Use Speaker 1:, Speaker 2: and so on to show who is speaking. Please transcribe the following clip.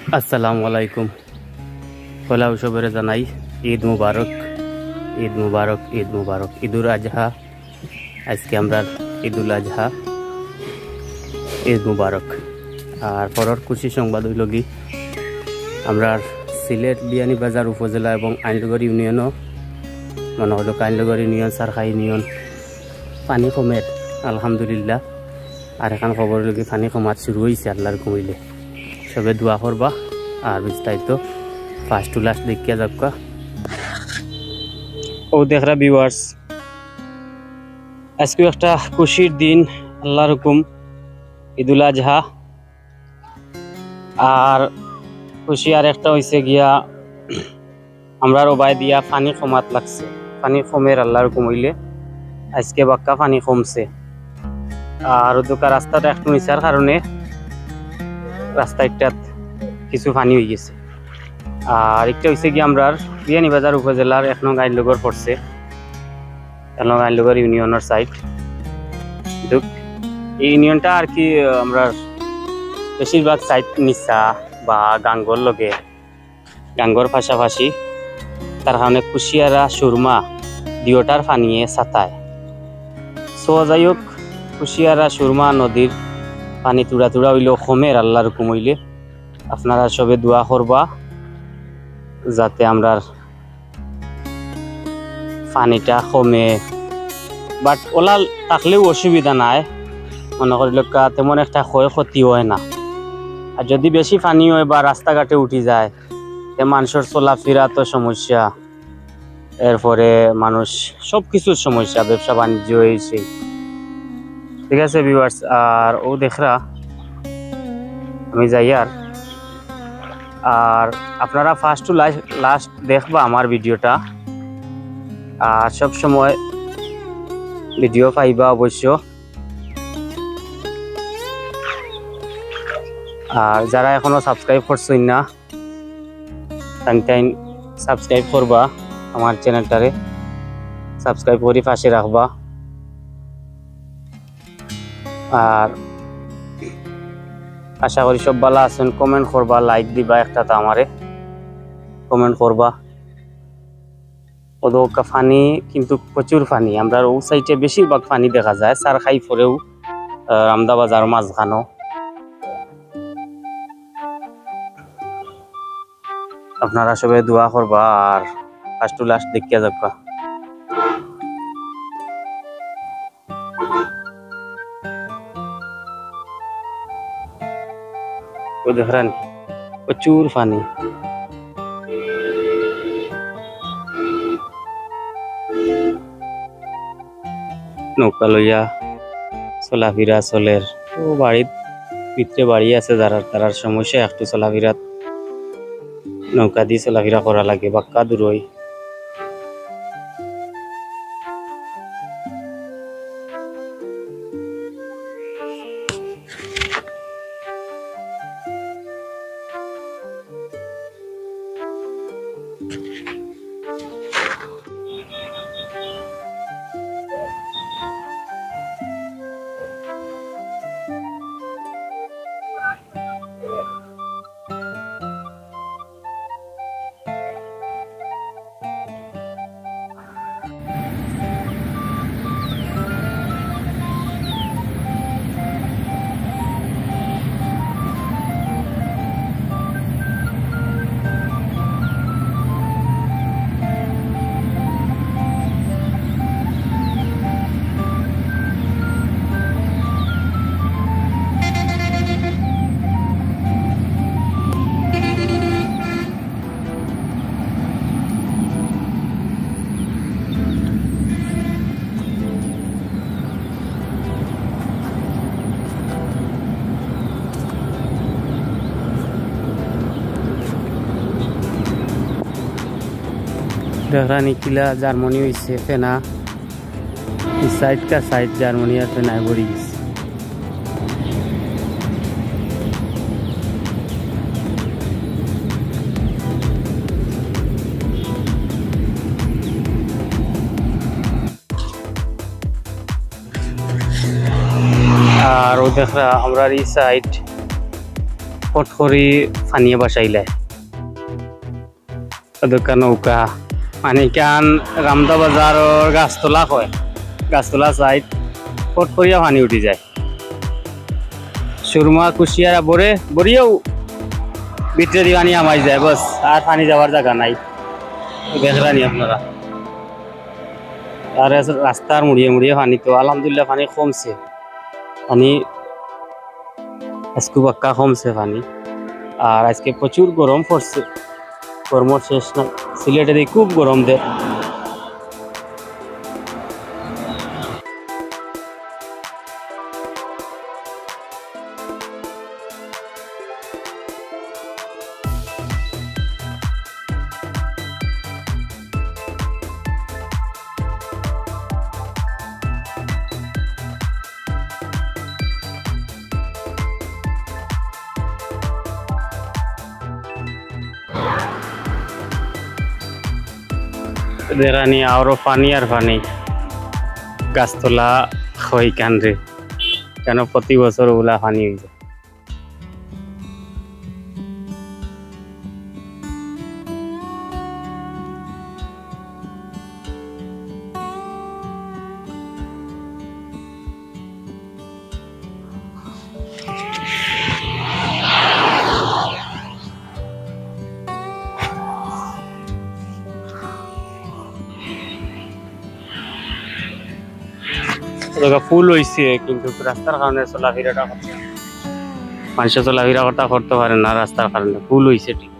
Speaker 1: আসসালামু আলাইকুম। পয়লা উৎসবের জানাই ঈদ মুবারক, ঈদ মুবারক, ঈদ মুবারক। ঈদুল আজহা আজকে আমরা ঈদুল আজহা, ঈদ মুবারক। আর পরের খুশি সংবাদ হইল কি আমরা সিলেট বিয়ানীবাজার উপজেলা এবং আইননগর ইউনিয়নও মনে হলো আইননগর ইউনিয়ন, সারখাই ইউনিয়ন পানি কমের আলহামদুলিল্লাহ। আর এখন খবর হলো কি পানি কমাত শুরু হয়েছে আল্লাহর কমিলে। সবে দোয়া করবা আর বিস্তারিত ফার্স্ট টু লাস্ট দেখিয়া যাবা। ও দেখরা ভিউয়ার্স, আজকে একটা খুশির দিন, আল্লাহর হুকুম ঈদুল আজহা। আর খুশি আর একটা হয়েছে গিয়া আমরা রবাই দিয়া পানি কমাত লাগছে, পানি কমের আল্লাহর হুকুম হইলে আজকে বাক্কা পানি কমছে। আর ওদিকে রাস্তাটা একটু নিচার কারণে রাস্তাটাত কিছু পানি হয়ে গেছে। আর একটা হয়েছে কি আমরা বিয়ানীবাজার উপজেলার 1 নং আইননগর পড়ছে, 1 নং আইননগর ইউনিয়নের সাইড। এই ইউনিয়নটা আর কি আমরা বেশিরভাগ সাইড নিচা বা গাঙ্গর লগে, গাঙ্গর পাশাপাশি, তার কারণে কুশিয়ারা সুরমা দুয়োটার পানিয়ে ছাতায়। সো যাই হোক, কুশিয়ারা সুরমা নদীর পানি তুড়া তুড়া হইলেও কমের আল্লাহর হুকুম হইলে। আপনারা সবে দোয়া করবা যাতে আমরা পানিটা কমে। বাট ওলা থাকলেও অসুবিধা নাই, মনে করিল তেমন একটা ক্ষয়ক্ষতি হয় না। আর যদি বেশি পানি হয় বা রাস্তাঘাটে উঠি যায় তে মানুষের চলাফেরা তো সমস্যা, এরপরে মানুষ সব কিছুর সমস্যা, ব্যবসা বাণিজ্য হয়েছে। ঠিক আছে ভিউয়ার্স, আর ও দেখরা আমি যাই। আর আপনারা ফার্স্ট টু লাস্ট দেখবা আমার ভিডিওটা। আর সব সময় ভিডিও পাইবা অবশ্য। আর যারা এখনো সাবস্ক্রাইব করছেন না টাইম সাবস্ক্রাইব করবা, আমার চ্যানেলটারে সাবস্ক্রাইব করে পাশে রাখবা। আর আশা করি সব ভালো আছেন। কমেন্ট করবা, লাইক দিবা, একটা তো আমারে কমেন্ট করবা। ওদোকা পানি কিন্তু প্রচুর পানি, আমরা ও সাইডে বেশিরভাগ পানি দেখা যায়। সারখাই পরেও রামদাবাজার মাঝখানো। আপনারা সবাই দোয়া করবা আর ফার্স্ট টু লাস্ট দেখিয়া যাবা। ও দেখেন প্রচুর পানি। নৌকা লইয়া চলাফেরা চলের। ও বাড়ির ভিতরে বাড়ি আছে যারা, তারার সমস্যা একটু চলাফেরা, নৌকা দিয়ে চলাফেরা করা লাগে, বাক্কা দূর হয়। দেখরা নিকিলা জার্মানি হয়েছে, ফেনা সাইড কা সাইড জার্মানি আর ফেনায় ভরি গেছে। আর ও দেখরা আমরা এই সাইড ফট করে ফানিয়ে বাসাইলে ওদকা নৌকা মানে কান রামদা বাজারের গাছতলা হয় গাছতলা সাইড ফট করিয়া পানি উঠি যায় সুরমা কুশিয়ারা বড়িয়েও ভিতরে দিয়ে পানি আমাই যায় বস আর পানি যাওয়ার জায়গা নাই দেখলানি আপনারা আর রাস্তার মুড়িয়ে মুড়িয়ে পানি তো আলহামদুলিল্লাহ পানি কমছে পানি আজকে বাক্কা কমছে পানি আর আজকে প্রচুর গরম পড়ছে গরমের শেষ না সিলেটে খুব গরম দেয় দেরানি আরো পানি আর পানি গাছতলা হয় কানরে কেন প্রতি বছর ওগুলা পানি হয়ে যায় ফুল হয়েছে কিন্তু রাস্তার কারণে চলাফেরাটা মানুষের চলাফেরা করতে পারে না রাস্তার কারণে ফুল হয়েছে ঠিক